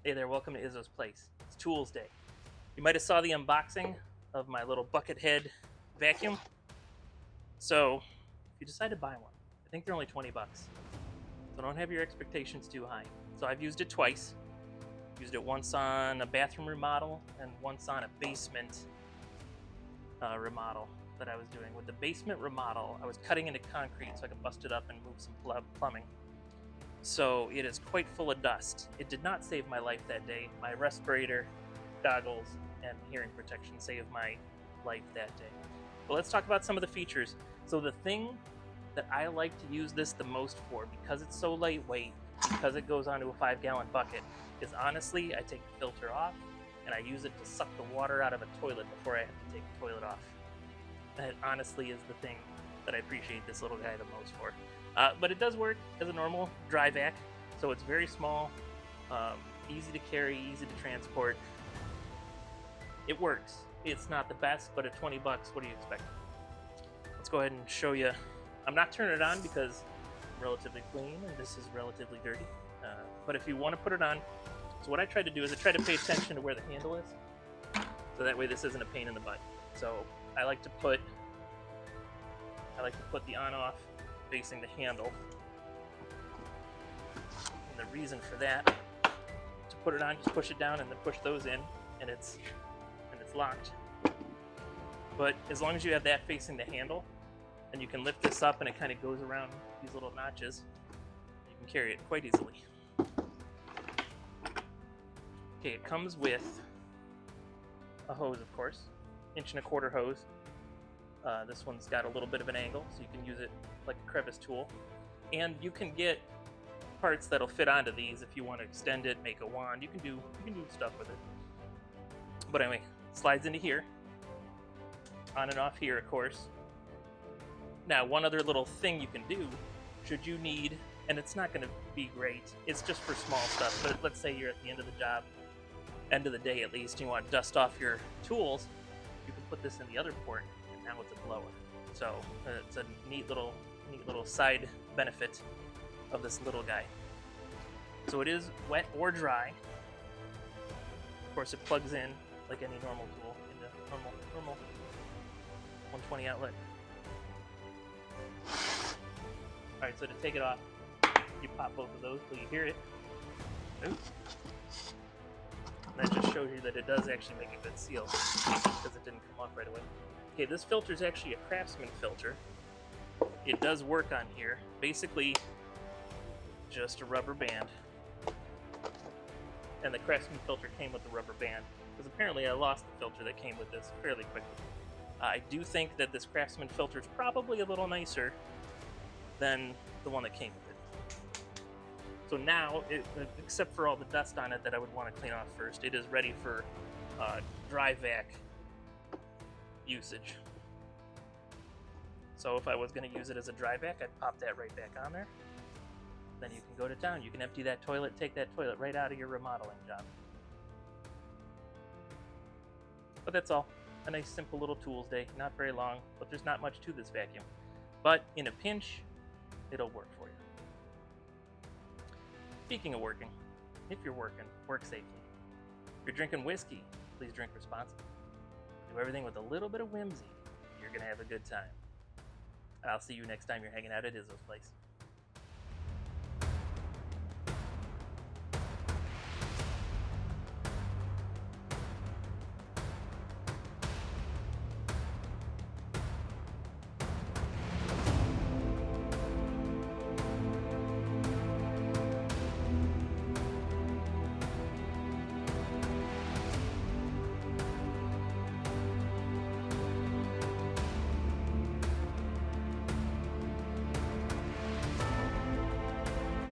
Hey there, welcome to Izzo's place. It's Toolsday. You might have saw the unboxing of my little bucket head vacuum. So, if you decide to buy one, I think they're only 20 bucks. So don't have your expectations too high. So I've used it twice. Used it once on a bathroom remodel and once on a basement remodel that I was doing. With the basement remodel, I was cutting into concrete so I could bust it up and move some plumbing. So it is quite full of dust. It did not save my life that day. My respirator, goggles, and hearing protection saved my life that day. But let's talk about some of the features. So the thing that I like to use this the most for, because it's so lightweight, because it goes onto a 5-gallon bucket, is honestly, I take the filter off and I use it to suck the water out of a toilet before I have to take the toilet off. That honestly is the thing that I appreciate this little guy the most for. But it does work as a normal dry vac, so it's very small, easy to carry, easy to transport. It works. It's not the best, but at 20 bucks, what do you expect? Let's go ahead and show you. I'm not turning it on because I'm relatively clean and this is relatively dirty. But if you want to put it on, so what I try to do is I try to pay attention to where the handle is, so that way this isn't a pain in the butt. So I like to put the on-off facing the handle. And the reason for that, to put it on, just push it down and then push those in, and it's locked. But as long as you have that facing the handle, and you can lift this up and it kind of goes around these little notches, you can carry it quite easily. Okay, it comes with a hose, of course, 1.25-inch hose. This one's got a little bit of an angle, so you can use it like a crevice tool. And you can get parts that'll fit onto these if you want to extend it, make a wand. You can do stuff with it. But anyway, slides into here, on and off here, of course. Now, one other little thing you can do, should you need, and it's not going to be great, it's just for small stuff, but let's say you're at the end of the job, end of the day at least, and you want to dust off your tools, you can put this in the other port, and now it's a blower. So it's a neat little side benefit of this little guy. So it is wet or dry. Of course, it plugs in like any normal tool into normal 120 outlet. Alright, so to take it off, you pop both of those till you hear it. Oops. And that just shows you that it does actually make a good seal, because it didn't come off right away. Okay, this filter is actually a Craftsman filter. It does work on here. Basically, just a rubber band. And the Craftsman filter came with the rubber band, because apparently I lost the filter that came with this fairly quickly. I do think that this Craftsman filter is probably a little nicer than the one that came with it. So now, except for all the dust on it that I would want to clean off first, it is ready for dry vac usage. So if I was going to use it as a dry vac, I'd pop that right back on there. Then you can go to town. You can empty that toilet, take that toilet right out of your remodeling job. But that's all. A nice simple little Toolsday, not very long, but there's not much to this vacuum. But in a pinch, it'll work for you. Speaking of working, if you're working, work safely. If you're drinking whiskey, please drink responsibly. Do everything with a little bit of whimsy. You're going to have a good time. I'll see you next time you're hanging out at Izzo's place.